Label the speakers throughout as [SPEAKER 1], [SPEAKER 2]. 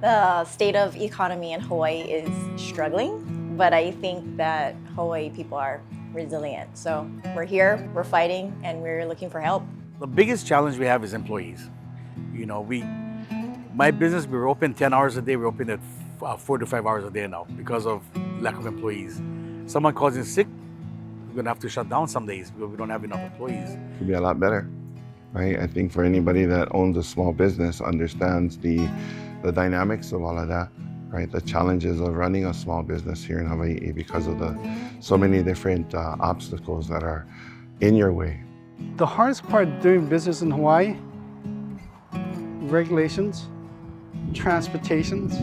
[SPEAKER 1] The state of economy in Hawaii is struggling, but I think that Hawaii people are resilient. So we're here, we're fighting, and we're looking for help.
[SPEAKER 2] The biggest challenge we have is employees. My business, we were open 10 hours a day. We're open at 4 to 5 hours a day now because of lack of employees. Someone calls in sick, we're gonna have to shut down some days because we don't have enough employees.
[SPEAKER 3] It could be a lot better, right? I think for anybody that owns a small business understands the dynamics of all of that, right? The challenges of running a small business here in Hawaii because of so many different obstacles that are in your way.
[SPEAKER 4] The hardest part doing business in Hawaii, regulations, transportations,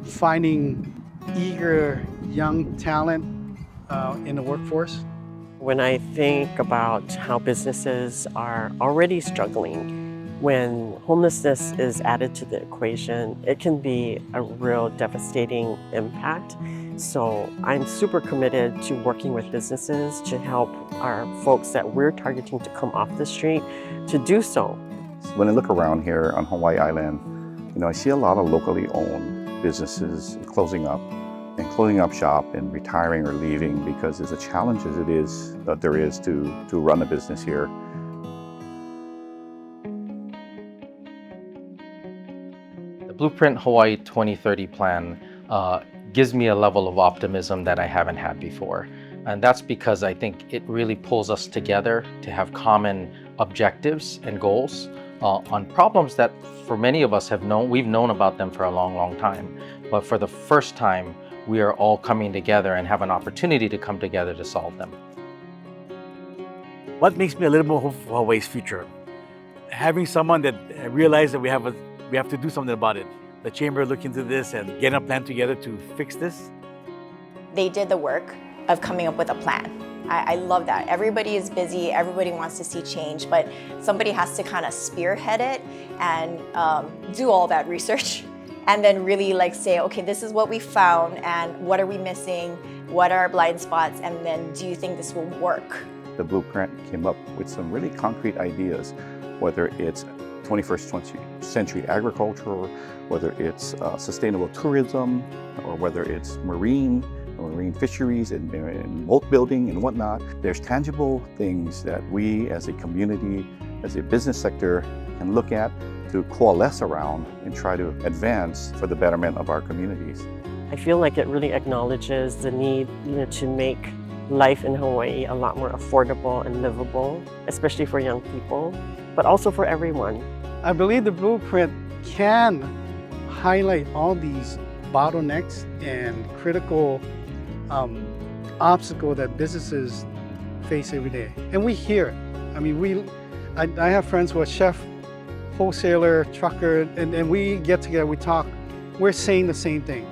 [SPEAKER 4] finding eager young talent in the workforce.
[SPEAKER 5] When I think about how businesses are already struggling, when homelessness is added to the equation, it can be a real devastating impact. So I'm super committed to working with businesses to help our folks that we're targeting to come off the street to do so.
[SPEAKER 6] When I look around here on Hawaii Island, I see a lot of locally owned businesses closing up shop and retiring or leaving because as a challenge as it is that there is to run a business here.
[SPEAKER 7] The Blueprint Hawaii 2030 plan gives me a level of optimism that I haven't had before. And that's because I think it really pulls us together to have common objectives and goals on problems that for many of us we've known about them for a long, long time. But for the first time, we are all coming together and have an opportunity to come together to solve them.
[SPEAKER 2] What makes me a little more hopeful for Hawaii's future? Having someone that realized that we have to do something about it. The chamber look into this and get a plan together to fix this.
[SPEAKER 1] They did the work of coming up with a plan. I love that. Everybody is busy, everybody wants to see change, but somebody has to kind of spearhead it and do all that research and then really say, okay, this is what we found and what are we missing? What are our blind spots? And then do you think this will work?
[SPEAKER 6] The Blueprint came up with some really concrete ideas, whether it's 21st century agriculture, whether it's sustainable tourism, or whether it's marine fisheries and boat building and whatnot. There's tangible things that we as a community, as a business sector can look at to coalesce around and try to advance for the betterment of our communities.
[SPEAKER 5] I feel like it really acknowledges the need to make life in Hawaii a lot more affordable and livable, especially for young people, but also for everyone.
[SPEAKER 4] I believe the Blueprint can highlight all these bottlenecks and critical obstacles that businesses face every day. And we hear it. I mean, I have friends who are chef, wholesaler, trucker, and we get together, we talk, we're saying the same thing.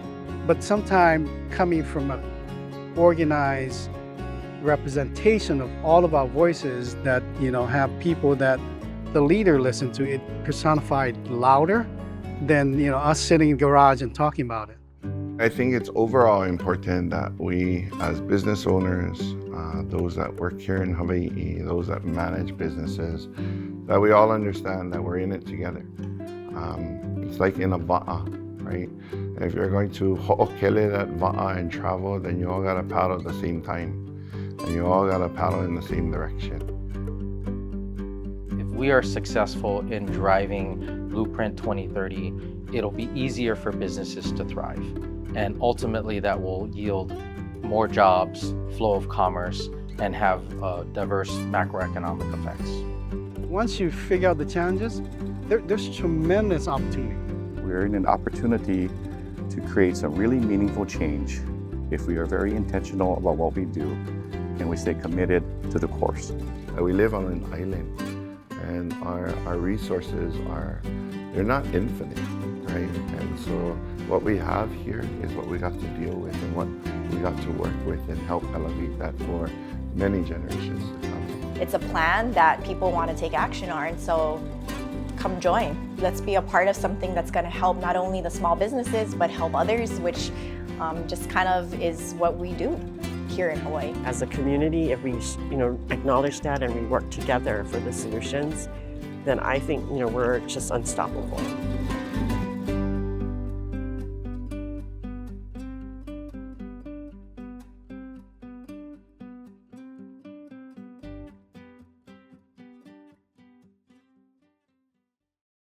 [SPEAKER 4] But sometimes coming from an organized representation of all of our voices that, have people that the leader listen to, it personified louder than, us sitting in the garage and talking about it.
[SPEAKER 3] I think it's overall important that we, as business owners, those that work here in Hawaii, those that manage businesses, that we all understand that we're in it together. It's like in a va'a, right? If you're going to ho'okele that va'a and travel, then you all gotta paddle at the same time, and you all gotta paddle in the same direction.
[SPEAKER 7] If we are successful in driving Blueprint 2030, it'll be easier for businesses to thrive. And ultimately that will yield more jobs, flow of commerce, and have diverse macroeconomic effects.
[SPEAKER 4] Once you figure out the challenges, there's tremendous opportunity.
[SPEAKER 6] We're in an opportunity to create some really meaningful change if we are very intentional about what we do and we stay committed to the course.
[SPEAKER 3] We live on an island and our resources they're not infinite, right? And so what we have here is what we got to deal with and what we got to work with and help elevate that for many generations to come.
[SPEAKER 1] It's a plan that people want to take action on, so come join. Let's be a part of something that's going to help not only the small businesses, but help others, which just kind of is what we do here in Hawaii.
[SPEAKER 5] As a community, if we acknowledge that and we work together for the solutions, then I think we're just unstoppable.